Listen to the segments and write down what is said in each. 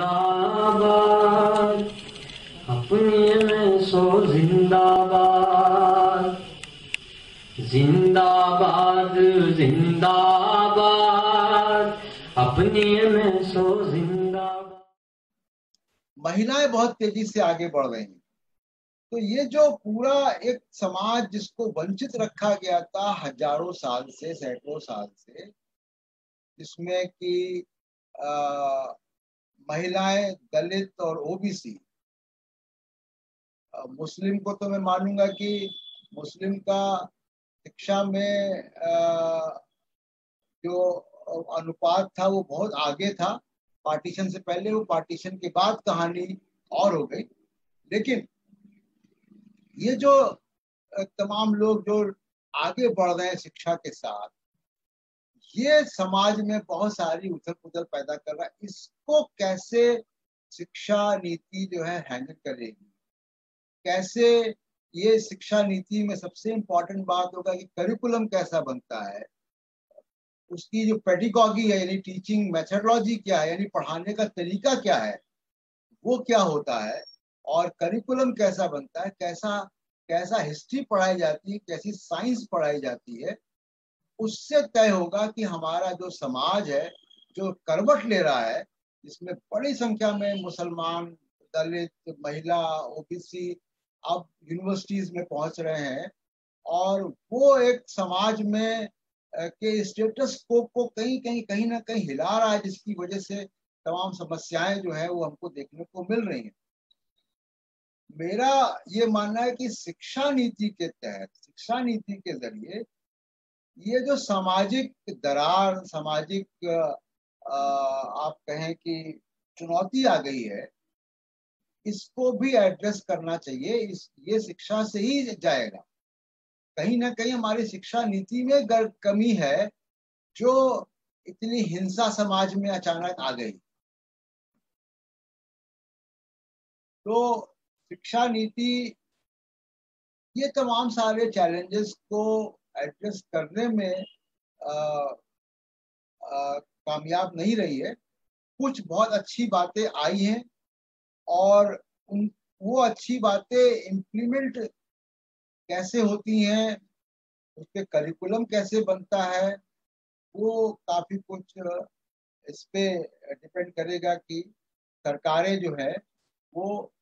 जिंदाबाद, अपने में सो जिंदाबाद, जिंदाबाद जिंदाबाद, अपने में सो जिंदाबाद। महिलाएं बहुत तेजी से आगे बढ़ रही हैं। तो ये जो पूरा एक समाज जिसको वंचित रखा गया था हजारों साल से, सैकड़ों साल से, जिसमें कि महिलाएं, दलित और ओबीसी, मुस्लिम को तो मैं मानूंगा कि मुस्लिम का शिक्षा में जो अनुपात था वो बहुत आगे था पार्टीशन से पहले। वो पार्टीशन के बाद कहानी और हो गई। लेकिन ये जो तमाम लोग जो आगे बढ़ रहे हैं शिक्षा के साथ, ये समाज में बहुत सारी उथल पुथल पैदा कर रहा है। इसको कैसे शिक्षा नीति जो है हैंडल करेगी, कैसे ये शिक्षा नीति में सबसे इम्पोर्टेंट बात होगा कि करिकुलम कैसा बनता है, उसकी जो पेडिगॉगी है यानी टीचिंग मेथोडोलॉजी क्या है, यानी पढ़ाने का तरीका क्या है, वो क्या होता है, और करिकुलम कैसा बनता है, कैसा कैसा हिस्ट्री पढ़ाई जाती है, कैसी साइंस पढ़ाई जाती है, उससे तय होगा कि हमारा जो समाज है जो करवट ले रहा है, जिसमें बड़ी संख्या में मुसलमान, दलित, महिला, ओबीसी अब यूनिवर्सिटीज में पहुंच रहे हैं, और वो एक समाज में के स्टेटस को कहीं ना कहीं हिला रहा है, जिसकी वजह से तमाम समस्याएं जो है वो हमको देखने को मिल रही हैं। मेरा ये मानना है कि शिक्षा नीति के तहत, शिक्षा नीति के जरिए ये जो सामाजिक दरार, सामाजिक आप कहें कि चुनौती आ गई है, इसको भी एड्रेस करना चाहिए। ये शिक्षा से ही जाएगा। कहीं ना कहीं हमारी शिक्षा नीति में कमी है, जो इतनी हिंसा समाज में अचानक आ गई। तो शिक्षा नीति ये तमाम सारे चैलेंजेस को एड्रेस करने में कामयाब नहीं रही है। कुछ बहुत अच्छी बातें आई हैं, और वो अच्छी बातें इम्प्लीमेंट कैसे होती हैं, उसके करिकुलम कैसे बनता है, वो काफी कुछ इस पे डिपेंड करेगा कि सरकारें जो है वो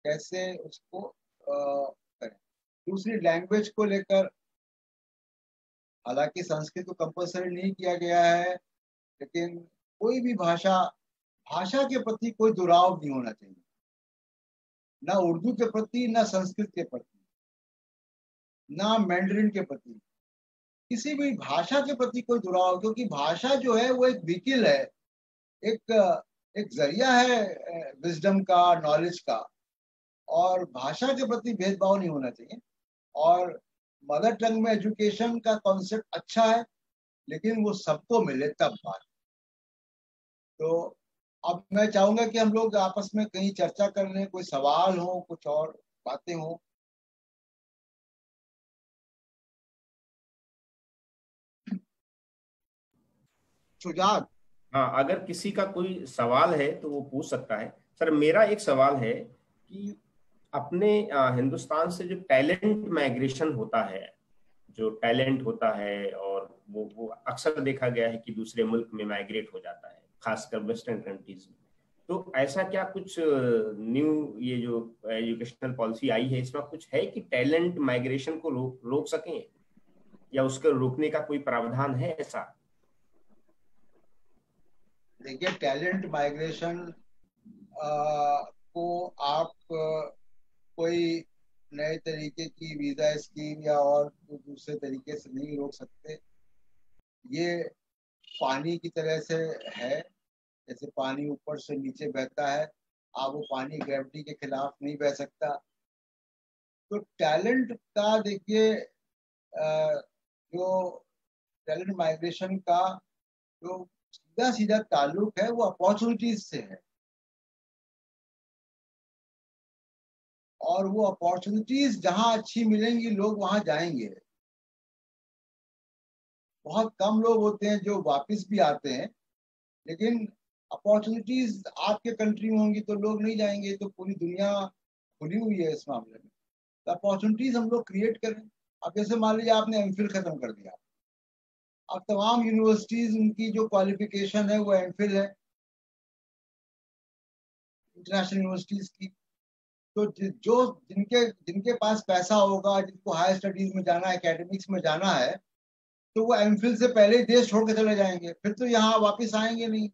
कैसे उसको करें। दूसरी, लैंग्वेज को लेकर, हालांकि संस्कृत को कंपलसरी नहीं किया गया है, लेकिन कोई भी भाषा के प्रति कोई दुराव नहीं होना चाहिए, ना उर्दू के प्रति, ना संस्कृत के प्रति, ना मैंड्रिन के प्रति, किसी भी भाषा के प्रति कोई दुराव। क्योंकि भाषा जो है वो एक व्हीकल है, एक जरिया है विजडम का, नॉलेज का, और भाषा के प्रति भेदभाव नहीं होना चाहिए। और मदर टंग में एजुकेशन का कॉन्सेप्ट अच्छा है, लेकिन वो सबको मिले तब बात। तो अब मैं चाहूंगा कि हम लोग आपस में कहीं चर्चा कर लें, कोई सवाल हो, कुछ और बातें हो। सुजात? हाँ, अगर किसी का कोई सवाल है तो वो पूछ सकता है। सर, मेरा एक सवाल है कि अपने हिंदुस्तान से जो टैलेंट माइग्रेशन होता है, जो टैलेंट होता है, और वो अक्सर देखा गया है कि दूसरे मुल्क में माइग्रेट हो जाता है, खासकर वेस्टर्न कंट्रीज में। तो ऐसा क्या कुछ न्यू ये जो एजुकेशनल पॉलिसी आई है, इसमें कुछ है कि टैलेंट माइग्रेशन को रोक सकें, या उसको रोकने का कोई प्रावधान है ऐसा? देखिए, टैलेंट माइग्रेशन को आप कोई नए तरीके की वीजा स्कीम या और दूसरे तरीके से नहीं रोक सकते। ये पानी की तरह से है, जैसे पानी ऊपर से नीचे बहता है, आप वो पानी ग्रेविटी के खिलाफ नहीं बह सकता। तो टैलेंट का देखिए, जो टैलेंट माइग्रेशन का जो सीधा सीधा ताल्लुक है वो अपॉर्चुनिटीज से है, और वो अपॉर्चुनिटीज जहां अच्छी मिलेंगी लोग वहां जाएंगे। बहुत कम लोग होते हैं जो वापस भी आते हैं, लेकिन अपॉर्चुनिटीज आपके कंट्री में होंगी तो लोग नहीं जाएंगे, तो पूरी दुनिया खुली हुई है इस मामले में। तो अपॉर्चुनिटीज हम लोग क्रिएट करें। अब जैसे मान लीजिए आपने एमफिल खत्म कर दिया, अब तमाम यूनिवर्सिटीज उनकी जो क्वालिफिकेशन है वो एमफिल है इंटरनेशनल यूनिवर्सिटीज की। तो जो जिनके जिनके पास पैसा होगा, जिनको हायर स्टडीज में जाना है, एकेडमिक्स में जाना है, तो वो एमफिल से पहले ही देश छोड़ के चले जाएंगे, फिर तो यहाँ वापस आएंगे नहीं।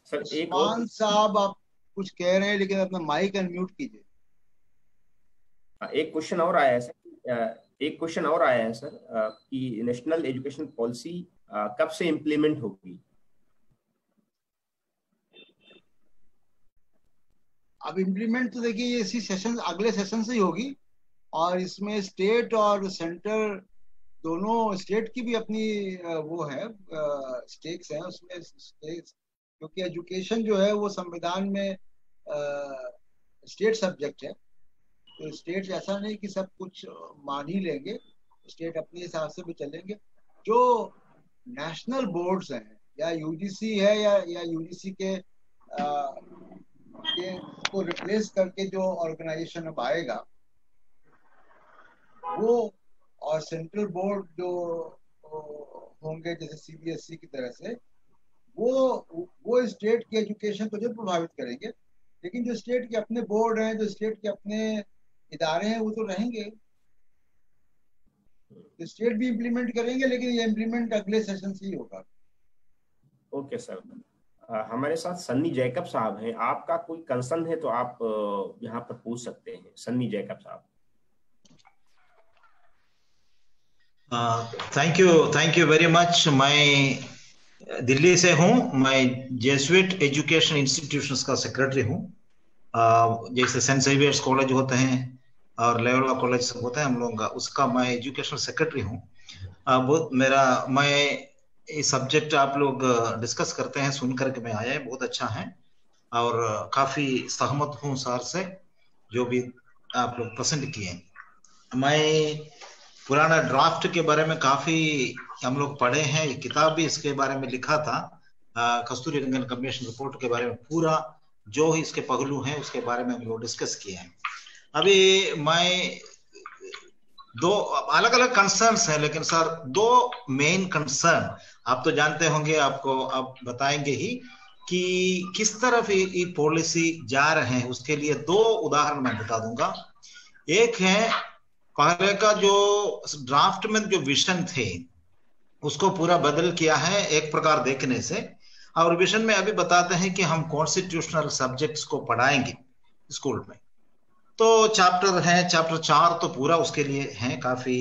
सर एक और उस्मान साहब आप कुछ कह रहे हैं, लेकिन अपना माइक अनम्यूट कीजिए। एक क्वेश्चन और आया है सर, एक क्वेश्चन और आया है सर कि नेशनल एजुकेशन पॉलिसी कब से इम्प्लीमेंट होगी? अब इम्प्लीमेंट तो देखिए इसी सेशन, अगले सेशन से ही होगी, और इसमें स्टेट और सेंटर दोनों, स्टेट की भी अपनी वो है, स्टेक्स हैं उसमें स्टेट्स, क्योंकि एजुकेशन जो है वो संविधान में स्टेट सब्जेक्ट है। तो स्टेट ऐसा नहीं कि सब कुछ मान ही लेंगे, स्टेट अपने हिसाब से भी चलेंगे। जो नेशनल बोर्ड्स हैं या यूजीसी है या यूजीसी के को रिप्लेस करके जो ऑर्गेनाइजेशन अब आएगा वो, और सेंट्रल बोर्ड जो होंगे जैसे सीबीएसई की तरह से, वो स्टेट की एजुकेशन को जो प्रभावित करेंगे। लेकिन जो स्टेट के अपने बोर्ड हैं, जो स्टेट के अपने इदारे हैं, वो तो रहेंगे, तो स्टेट भी इम्प्लीमेंट करेंगे, लेकिन ये इम्प्लीमेंट अगले सेशन से ही होगा। Okay sir. हमारे साथ सन्नी जैकब साहब हैं, आपका कोई कंसर्न है तो आप यहाँ पर पूछ सकते हैं। सन्नी जैकब साहब। Thank you very much. मैं दिल्ली से हूँ, मैं जेसुइट एजुकेशन इंस्टीट्यूशंस का सेक्रेटरी हूँ। जैसे सेंट जेवियर्स कॉलेज होते हैं और लोयोला कॉलेज सब होते हैं हम लोगों का, उसका मैं एजुकेशनल सेक्रेटरी हूँ। मैं ये सब्जेक्ट आप लोग डिस्कस करते हैं सुन करके मैं आया है, बहुत अच्छा है, और काफी सहमत हूँ सर से जो भी आप लोग पसंद किए। मैं पुराना ड्राफ्ट के बारे में काफी हम लोग पढ़े हैं, ये किताब भी इसके बारे में लिखा था, कस्तूरी रंगन कमीशन रिपोर्ट के बारे में पूरा जो ही इसके पहलू हैं उसके बारे में हम लोग डिस्कस किए हैं। अभी मैं दो अलग अलग कंसर्न्स हैं, लेकिन सर दो मेन कंसर्न आप तो जानते होंगे, आपको आप बताएंगे ही कि किस तरफ ये पॉलिसी जा रहे हैं। उसके लिए दो उदाहरण मैं बता दूंगा। एक है पहले का जो ड्राफ्ट में जो विजन थे उसको पूरा बदल किया है एक प्रकार देखने से, और विजन में अभी बताते हैं कि हम कॉन्स्टिट्यूशनल सब्जेक्ट्स को पढ़ाएंगे स्कूल में। तो चैप्टर है, चैप्टर 4 तो पूरा उसके लिए है, काफी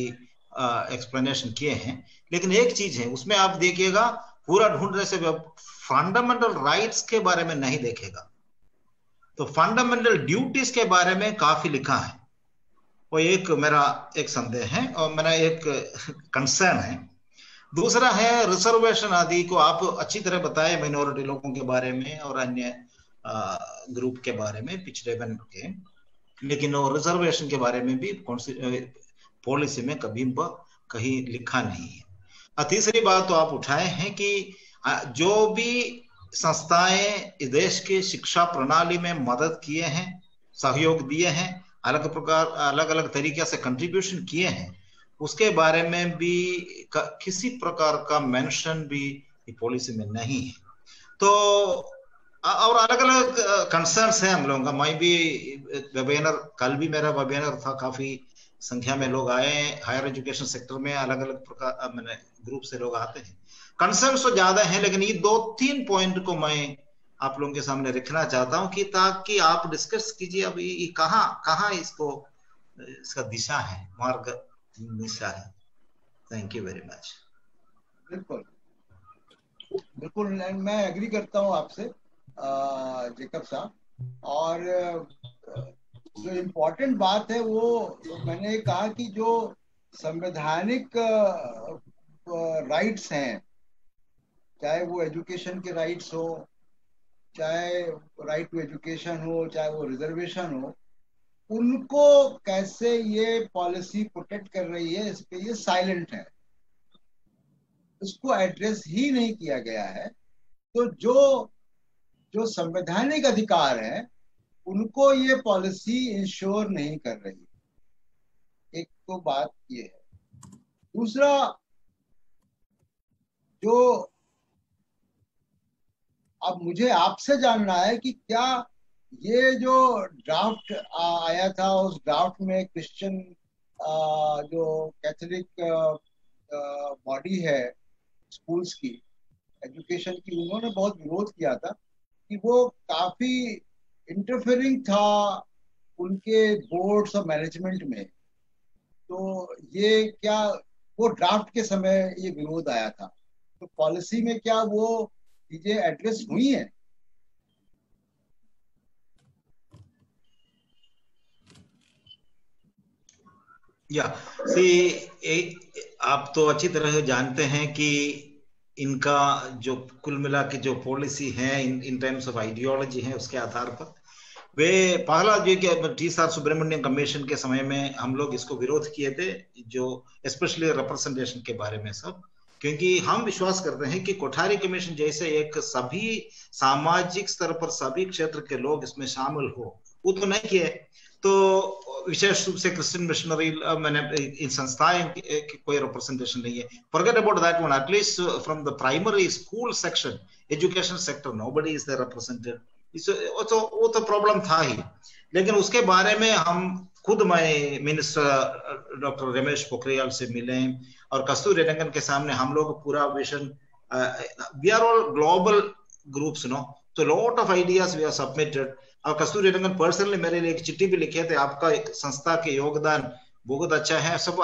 एक्सप्लेनेशन किए हैं। लेकिन एक चीज है उसमें आप देखिएगा, पूरा ढूंढने से फंडामेंटल राइट्स के बारे में नहीं देखेगा, तो फंडामेंटल ड्यूटीज के बारे में काफी लिखा है। वो एक मेरा एक संदेह है और मेरा एक कंसर्न है। दूसरा है रिजर्वेशन आदि को आप अच्छी तरह बताए, माइनॉरिटी लोगों के बारे में और अन्य ग्रुप के बारे में, पिछड़े वर्ग के, लेकिन वो रिजर्वेशन के बारे में भी पॉलिसी में कभी कहीं लिखा नहीं है। तीसरी बात तो आप उठाए हैं कि जो भी संस्थाएं देश की शिक्षा प्रणाली में मदद किए हैं, सहयोग दिए हैं, अलग अलग तरीके से कंट्रीब्यूशन किए हैं, उसके बारे में भी किसी प्रकार का मेंशन भी पॉलिसी में नहीं है। तो और अलग अलग कंसर्न्स हैं हम लोगों का। मैं भी वेबिनार, कल भी मेरा वेबिनार था, काफी संख्या में लोग आए हैं। हायर एजुकेशन सेक्टर में अलग अलग प्रकार मैंने ग्रुप से लोग आते हैं। कंसर्न्स तो ज्यादा हैं, लेकिन ये 2-3 पॉइंट को मैं आप लोगों के सामने रखना चाहता हूं कि ताकि आप डिस्कस कीजिए अब ये कहाँ इसको इसका दिशा है, मार्ग दिशा है। Thank you very much. बिल्कुल बिल्कुल, मैं एग्री करता हूँ आपसे जेकब साहब। और जो इम्पोर्टेंट बात है वो मैंने कहा कि जो संवैधानिक राइट्स हैं, चाहे वो एजुकेशन के राइट्स हो चाहे राइट टू एजुकेशन हो, चाहे वो रिजर्वेशन हो, उनको कैसे ये पॉलिसी प्रोटेक्ट कर रही है, इस पे ये साइलेंट है, उसको एड्रेस ही नहीं किया गया है। तो जो संवैधानिक अधिकार है उनको ये पॉलिसी इंश्योर नहीं कर रही। एक तो बात ये है। दूसरा, जो अब मुझे आपसे जानना है कि क्या ये जो ड्राफ्ट आया था, उस ड्राफ्ट में क्रिश्चियन जो कैथोलिक बॉडी है स्कूल्स की, एजुकेशन की, उन्होंने बहुत विरोध किया था कि वो काफी इंटरफेयरिंग था उनके बोर्ड्स और मैनेजमेंट में। तो ये क्या वो ड्राफ्ट के समय ये विरोध आया था, तो पॉलिसी में क्या वो चीजें एड्रेस हुई हैं? या आप तो अच्छी तरह से जानते हैं कि इनका जो कुल मिला के जो पॉलिसी है इन टर्म्स ऑफ आइडियोलॉजी है, उसके आधार पर वे पहला जो टी.आर. सुब्रमण्यम कमीशन के समय में हम लोग इसको विरोध किए थे, जो स्पेशली रिप्रेजेंटेशन के बारे में सब, क्योंकि हम विश्वास करते हैं कि कोठारी कमीशन जैसे एक सभी सामाजिक स्तर पर सभी क्षेत्र के लोग इसमें शामिल हो, वो तो नहीं किए। तो विशेष रूप से क्रिश्चियन मिशनरी मैंने इन संस्थाएं की कोई रिप्रेजेंटेशन नहीं है। Forget about that one, at least from the primary school section, education sector, nobody is there represented. वो तो प्रॉब्लम था ही, लेकिन उसके बारे में हम खुद, मैं मिनिस्टर डॉक्टर रमेश पोखरियाल से मिले और कस्तूरी रंगन के सामने हम लोग पूरा vision, we are all global groups no, तो lot of ideas we are submitted. और कस्तूरी रंगन पर्सनली मेरे लिए एक चिट्ठी भी लिखे थे, आपका संस्था के योगदान बहुत अच्छा है, सब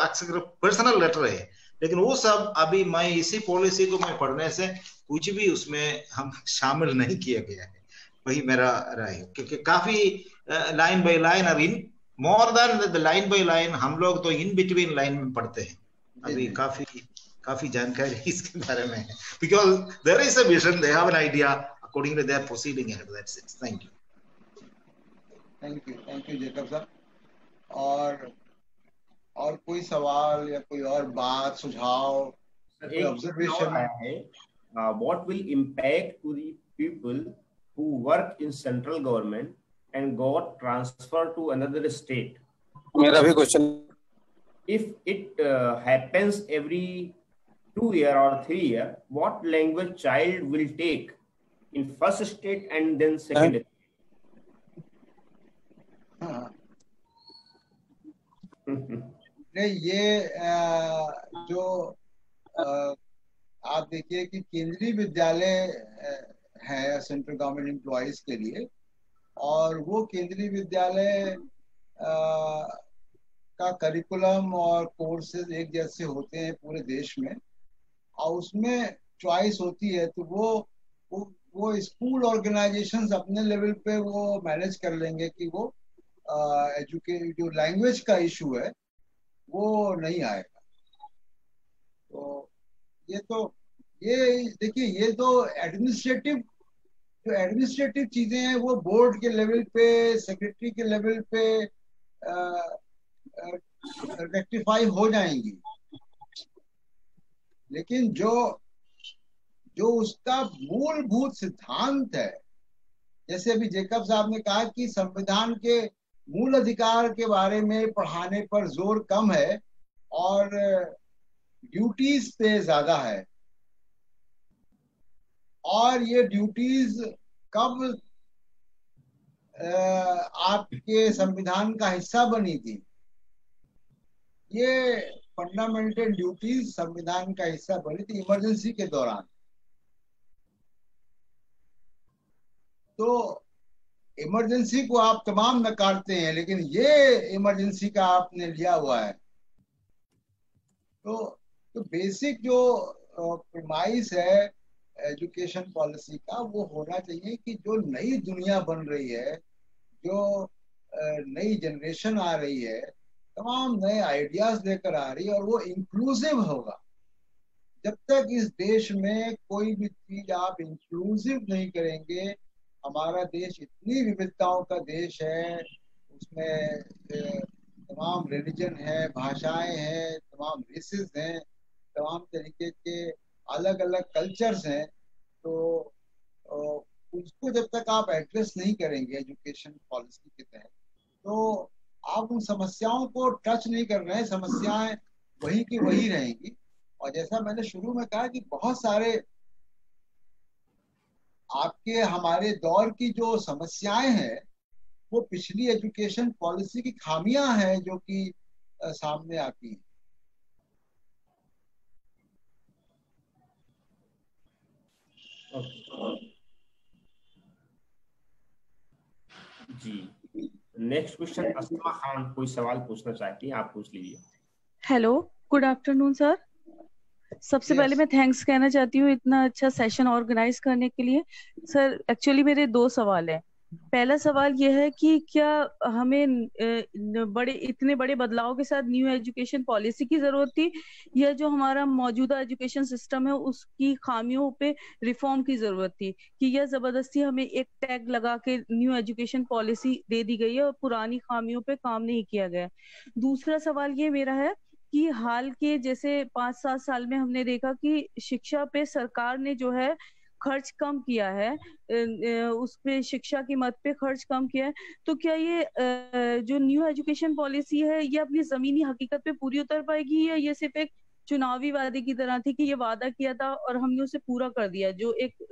पर्सनल लेटर है, लेकिन वो सब अभी मैं इसी पॉलिसी को मैं पढ़ने से कुछ भी उसमें हम शामिल नहीं किया गया है। वही मेरा राय है, क्योंकि काफी लाइन बाय लाइन और in more than the line by line हम लोग तो इन बिटवीन लाइन में पढ़ते हैं। अभी काफी जानकारी इसके बारे में है, because there is a vision, they have an idea, accordingly they are proceeding ahead. That's it. Thank you Jacob साहब। और कोई सवाल या कोई और बात, सुझाव, कोई ऑब्जर्वेशन है? What will impact to the people who work in central government and got transferred to another state? मेरा भी question, if it happens every 2 year or 3 year, what language child will take in first state and then second state? नहीं, ये जो आप देखिए कि केंद्रीय विद्यालय है सेंट्रल गवर्नमेंट एम्प्लॉइज के लिए, और वो केंद्रीय विद्यालय का करिकुलम और कोर्सेज एक जैसे होते हैं पूरे देश में, और उसमें चॉइस होती है। तो वो स्कूल ऑर्गेनाइजेशंस अपने लेवल पे वो मैनेज कर लेंगे कि वो जो लैंग्वेज का इशू है वो नहीं आएगा। तो ये देखिए, ये तो एडमिनिस्ट्रेटिव चीजें हैं, वो बोर्ड के लेवल पे, सेक्रेटरी के लेवल पे रेक्टिफाई हो जाएंगी। लेकिन जो उसका मूलभूत सिद्धांत है, जैसे अभी जेकब साहब ने कहा कि संविधान के मूल अधिकार के बारे में पढ़ाने पर जोर कम है और ड्यूटीज पे ज्यादा है, और ये ड्यूटीज कब आपके संविधान का हिस्सा बनी थी? ये फंडामेंटल ड्यूटीज संविधान का हिस्सा बनी थी इमरजेंसी के दौरान। तो इमरजेंसी को आप तमाम नकारते हैं, लेकिन ये इमरजेंसी का आपने लिया हुआ है। तो बेसिक जो प्रीमाइस है एजुकेशन पॉलिसी का, वो होना चाहिए कि जो नई दुनिया बन रही है, जो नई जनरेशन आ रही है, तमाम नए आइडियाज लेकर आ रही है, और वो इंक्लूसिव होगा। जब तक इस देश में कोई भी चीज आप इंक्लूसिव नहीं करेंगे हमारा देश इतनी विविधताओं का देश है, उसमें तमाम रिलीजन है, भाषाएं हैं, तमाम रेसेस हैं, तमाम तरीके के अलग अलग कल्चर्स हैं। तो अ, उसको जब तक आप एड्रेस नहीं करेंगे एजुकेशन पॉलिसी के तहत, तो आप उन समस्याओं को टच नहीं कर रहे हैं, समस्याएं वही की वही रहेंगी। और जैसा मैंने शुरू में कहा कि बहुत सारे आपके हमारे दौर की जो समस्याएं हैं वो पिछली एजुकेशन पॉलिसी की खामियां हैं जो कि सामने आती हैं। जी, नेक्स्ट क्वेश्चन अस्मा खान कोई सवाल पूछना चाहती हैं, आप पूछ लीजिए। Hello, good afternoon sir. सबसे Yes. पहले मैं थैंक्स कहना चाहती हूँ इतना अच्छा सेशन ऑर्गेनाइज करने के लिए। सर एक्चुअली मेरे दो सवाल हैं। पहला सवाल यह है कि क्या हमें इतने बड़े बदलाव के साथ न्यू एजुकेशन पॉलिसी की जरूरत थी, या जो हमारा मौजूदा एजुकेशन सिस्टम है उसकी खामियों पे रिफॉर्म की जरूरत थी, कि यह जबरदस्ती हमें एक टैग लगा के न्यू एजुकेशन पॉलिसी दे दी गई है और पुरानी खामियों पे काम नहीं किया गया। दूसरा सवाल ये मेरा है कि हाल के जैसे 5-7 साल में हमने देखा कि शिक्षा पे सरकार ने जो है खर्च कम किया है, उस पे शिक्षा की मद पे खर्च कम किया है। तो क्या ये जो न्यू एजुकेशन पॉलिसी है ये अपनी जमीनी हकीकत पे पूरी उतर पाएगी, या ये सिर्फ एक चुनावी वादे की तरह थी कि ये वादा किया था और हमने उसे पूरा कर दिया जो एक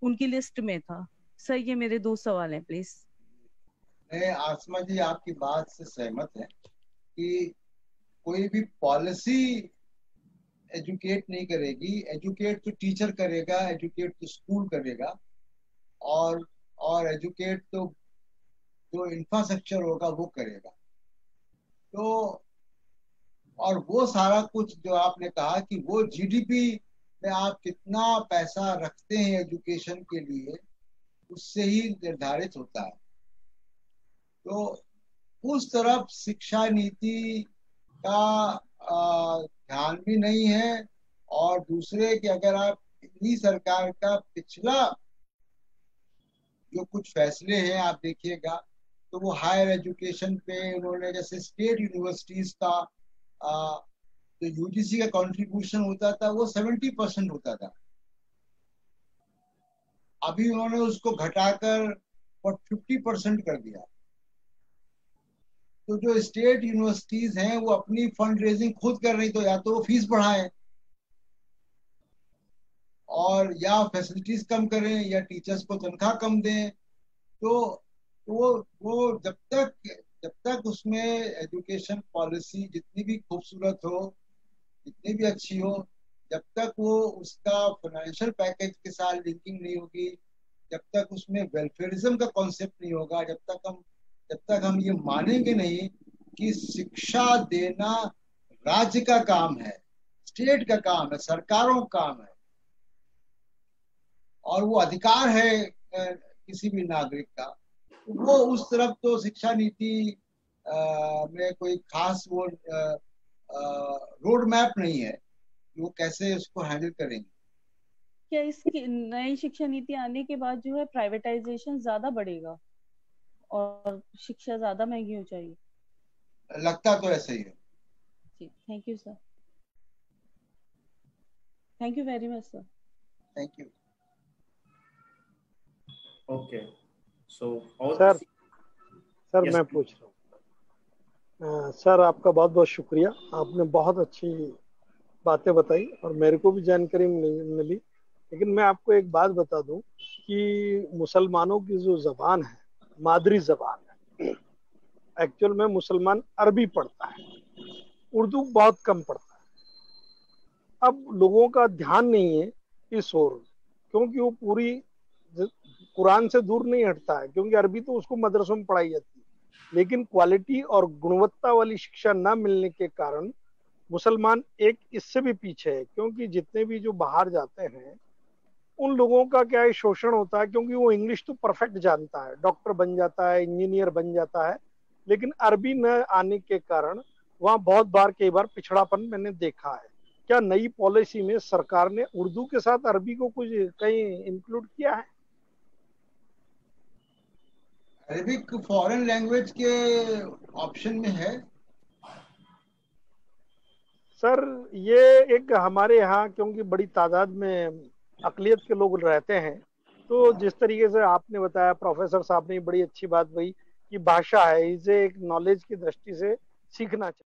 उनकी लिस्ट में था? सर ये मेरे दो सवाल हैं प्लीज। मैं आसमा जी आपकी बात से सहमत है कि कोई भी पॉलिसी एजुकेट नहीं करेगी। एजुकेट तो टीचर करेगा, एजुकेट तो स्कूल करेगा, और एजुकेट तो जो इंफ्रास्ट्रक्चर होगा वो करेगा। तो और वो सारा कुछ जो आपने कहा कि वो जीडीपी में आप कितना पैसा रखते हैं एजुकेशन के लिए, उससे ही निर्धारित होता है। तो उस तरफ शिक्षा नीति का ध्यान भी नहीं है। और दूसरे कि अगर आप इन्हीं सरकार का पिछला जो कुछ फैसले हैं आप देखिएगा, तो वो हायर एजुकेशन पे उन्होंने जैसे स्टेट यूनिवर्सिटीज का जो यूजीसी का कंट्रीब्यूशन होता था वो 70% होता था। अभी उन्होंने उसको घटाकर 50% कर दिया। तो जो स्टेट यूनिवर्सिटीज हैं वो अपनी फंड रेजिंग खुद कर रही, तो या तो वो फीस बढ़ाएं और या फैसिलिटीज कम करें या टीचर्स को तनख्वाह कम दें। तो वो जब तक उसमें एजुकेशन पॉलिसी जितनी भी खूबसूरत हो, जितनी भी अच्छी हो, जब तक वो उसका फाइनेंशियल पैकेज के साथ लिंकिंग नहीं होगी, जब तक उसमें वेलफेयरिज्म का कॉन्सेप्ट नहीं होगा, जब तक हम ये मानेंगे नहीं कि शिक्षा देना राज्य का काम है, स्टेट का काम है, सरकारों का काम है और वो अधिकार है किसी भी नागरिक का, वो उस तरफ तो शिक्षा नीति में कोई खास वो रोड मैप नहीं है कि वो कैसे उसको हैंडल करेंगे। क्या इसकी नई शिक्षा नीति आने के बाद जो है प्राइवेटाइजेशन ज्यादा बढ़ेगा और शिक्षा ज्यादा महंगी हो जाएगी? लगता तो ऐसा ही है। जी, thank you sir. Thank you very much sir. Thank you. Okay, so sir मैं पूछ रहा हूँ। सर आपका बहुत बहुत शुक्रिया, आपने बहुत अच्छी बातें बताई और मेरे को भी जानकारी मिली। लेकिन मैं आपको एक बात बता दूं कि मुसलमानों की जो जबान है, मादरी जबान है, एक्चुअल में मुसलमान अरबी पढ़ता है, उर्दू बहुत कम पढ़ता है। अब लोगों का ध्यान नहीं है इस ओर, क्योंकि वो पूरी कुरान से दूर नहीं हटता है, क्योंकि अरबी तो उसको मदरसों में पढ़ाई जाती है, लेकिन क्वालिटी और गुणवत्ता वाली शिक्षा ना मिलने के कारण मुसलमान एक इससे भी पीछे है। क्योंकि जितने भी जो बाहर जाते हैं उन लोगों का क्या है, शोषण होता है, क्योंकि वो इंग्लिश तो परफेक्ट जानता है, डॉक्टर बन जाता है, इंजीनियर बन जाता है, लेकिन अरबी न आने के कारण वहाँ बहुत बार कई बार पिछड़ापन मैंने देखा है। क्या नई पॉलिसी में सरकार ने उर्दू के साथ अरबी को कुछ कहीं इंक्लूड किया है? अरबिक फॉरेन लैंग्वेज के ऑप्शन में है। सर ये एक हमारे यहाँ क्योंकि बड़ी तादाद में अकलियत के लोग रहते हैं, तो जिस तरीके से आपने बताया, प्रोफेसर साहब ने बड़ी अच्छी बात कही कि भाषा है, इसे एक नॉलेज की दृष्टि से सीखना चाहिए।